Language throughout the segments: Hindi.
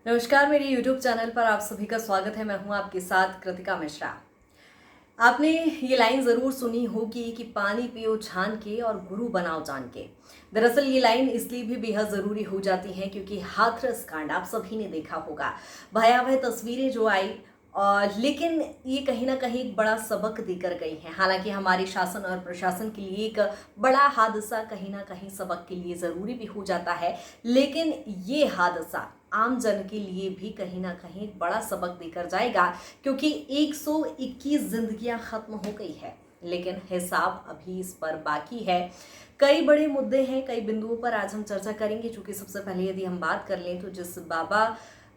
नमस्कार, मेरे YouTube चैनल पर आप सभी का स्वागत है। मैं हूं आपके साथ कृतिका मिश्रा। आपने ये लाइन ज़रूर सुनी होगी कि पानी पियो छान के और गुरु बनाओ जान के। दरअसल ये लाइन इसलिए भी बेहद ज़रूरी हो जाती है क्योंकि हाथरस कांड आप सभी ने देखा होगा। भयावह तस्वीरें जो आई और लेकिन ये कहीं ना कहीं एक बड़ा सबक देकर गई हैं। हालांकि हमारे शासन और प्रशासन के लिए एक बड़ा हादसा कहीं ना कहीं सबक के लिए ज़रूरी भी हो जाता है, लेकिन ये हादसा आम जन के लिए भी कहीं ना कहीं एक बड़ा सबक देकर जाएगा क्योंकि 121 जिंदगियां खत्म हो गई है, लेकिन हिसाब अभी इस पर बाकी है। कई बड़े मुद्दे हैं, कई बिंदुओं पर आज हम चर्चा करेंगे। चूंकि सबसे पहले यदि हम बात कर लें तो जिस बाबा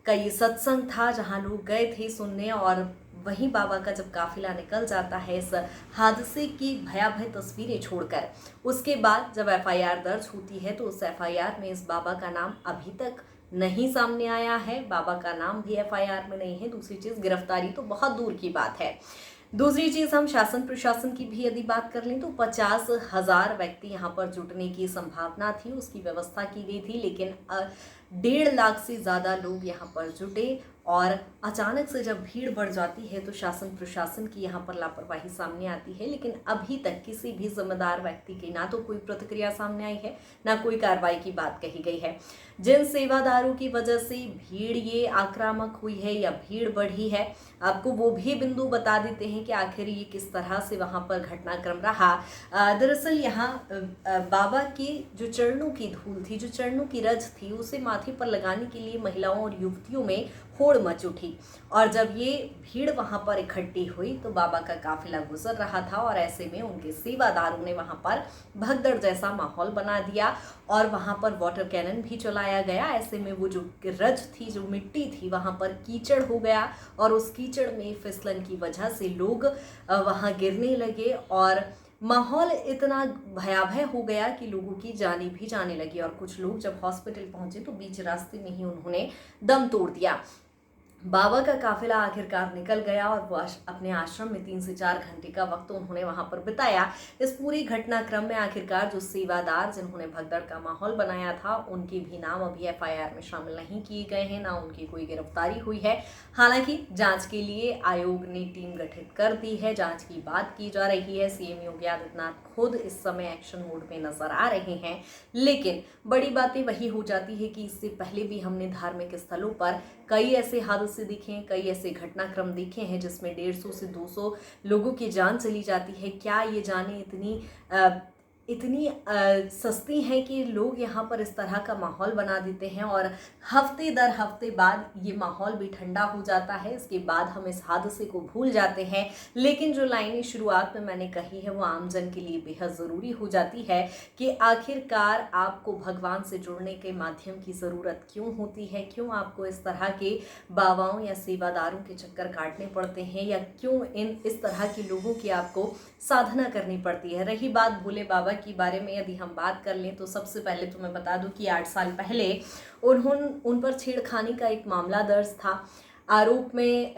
का ये सत्संग था जहां लोग गए थे सुनने, और वहीं बाबा का जब काफिला निकल जाता है इस हादसे की भयावह तस्वीरें छोड़कर, उसके बाद जब एफआईआर दर्ज होती है तो उस एफआईआर में इस बाबा का नाम अभी तक नहीं सामने आया है। बाबा का नाम भी एफआईआर में नहीं है। दूसरी चीज, गिरफ्तारी तो बहुत दूर की बात है। दूसरी चीज, हम शासन प्रशासन की भी यदि बात कर लें तो 50,000 व्यक्ति यहाँ पर जुटने की संभावना थी, उसकी व्यवस्था की गई थी, लेकिन 1.5 लाख से ज्यादा लोग यहाँ पर जुटे और अचानक से जब भीड़ बढ़ जाती है तो शासन प्रशासन की यहाँ पर लापरवाही सामने आती है। लेकिन अभी तक किसी भी जिम्मेदार व्यक्ति की ना तो कोई प्रतिक्रिया सामने आई है, ना कोई कार्रवाई की बात कही गई है। जिन सेवादारों की वजह से भीड़ ये आक्रामक हुई है या भीड़ बढ़ी है, आपको वो भी बिंदु बता देते हैं कि आखिर ये किस तरह से वहां पर घटनाक्रम रहा। दरअसल यहाँ बाबा के जो चरणों की धूल थी, जो चरणों की रज थी, उसे माथे पर लगाने के लिए महिलाओं और युवतियों में होड़ मच उठी। और जब ये भीड़ वहां पर इकट्ठी हुई तो बाबा का काफिला गुजर रहा था और ऐसे में उनके सेवादारों ने वहां पर भगदड़ जैसा माहौल बना दिया और वहां पर वाटर कैनन भी चलाया गया। ऐसे में वो जो रज थी, जो मिट्टी थी, वहां पर कीचड़ हो गया और उस कीचड़ में फिसलन की वजह से लोग वहां गिरने लगे और माहौल इतना भयावह हो गया कि लोगों की जानें भी जाने लगी। और कुछ लोग जब हॉस्पिटल पहुंचे तो बीच रास्ते में ही उन्होंने दम तोड़ दिया। बाबा का काफिला आखिरकार निकल गया और वो अपने आश्रम में 3 से 4 घंटे का वक्त उन्होंने वहां पर बिताया। इस पूरी घटनाक्रम में आखिरकार जो सेवादार जिन्होंने भगदड़ का माहौल बनाया था, उनके भी नाम अभी एफआईआर में शामिल नहीं किए गए हैं, ना उनकी कोई गिरफ्तारी हुई है। हालांकि जांच के लिए आयोग ने टीम गठित कर दी है, जांच की बात की जा रही है। सीएम योगी आदित्यनाथ खुद इस समय एक्शन मोड में नजर आ रहे हैं, लेकिन बड़ी बातें वही हो जाती है कि इससे पहले भी हमने धार्मिक स्थलों पर कई ऐसे हादसे देखे हैं, कई ऐसे घटनाक्रम देखे हैं जिसमें 150 से 200 लोगों की जान चली जाती है। क्या ये जानें इतनी सस्ती हैं कि लोग यहाँ पर इस तरह का माहौल बना देते हैं और हफ्ते दर हफ्ते बाद ये माहौल भी ठंडा हो जाता है। इसके बाद हम इस हादसे को भूल जाते हैं। लेकिन जो लाइनें शुरुआत में मैंने कही है वो आमजन के लिए बेहद ज़रूरी हो जाती है कि आखिरकार आपको भगवान से जुड़ने के माध्यम की ज़रूरत क्यों होती है, क्यों आपको इस तरह के बाबाओं या सेवादारों के चक्कर काटने पड़ते हैं, या क्यों इस तरह के लोगों की आपको साधना करनी पड़ती है। रही बात भोले बाबा की बारे में यदि हम बात कर लें तो सबसे पहले तो मैं बता दूं कि 8 साल पहले उन पर छेड़खानी का एक मामला दर्ज था। आरोप में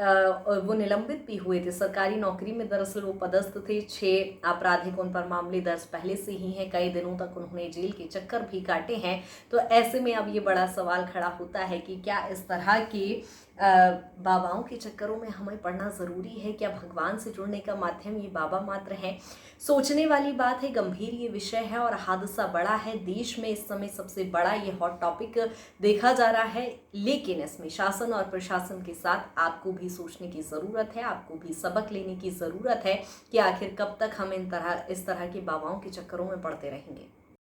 वो निलंबित भी हुए थे। सरकारी नौकरी में दरअसल वो पदस्थ थे। 6 आपराधिक उन पर मामले दर्ज पहले से ही हैं। कई दिनों तक उन्होंने जेल के चक्कर भी काटे हैं। तो ऐसे में अब ये बड़ा सवाल खड़ा होता है कि क्या इस तरह के बाबाओं के चक्करों में हमें पढ़ना ज़रूरी है? क्या भगवान से जुड़ने का माध्यम ये बाबा मात्र हैं? सोचने वाली बात है, गंभीर ये विषय है और हादसा बड़ा है। देश में इस समय सबसे बड़ा ये हॉट टॉपिक देखा जा रहा है, लेकिन इसमें शासन और प्रशासन के साथ आपको भी सोचने की ज़रूरत है, आपको भी सबक लेने की ज़रूरत है कि आखिर कब तक हम इस तरह के बाबाओं के चक्करों में पड़ते रहेंगे।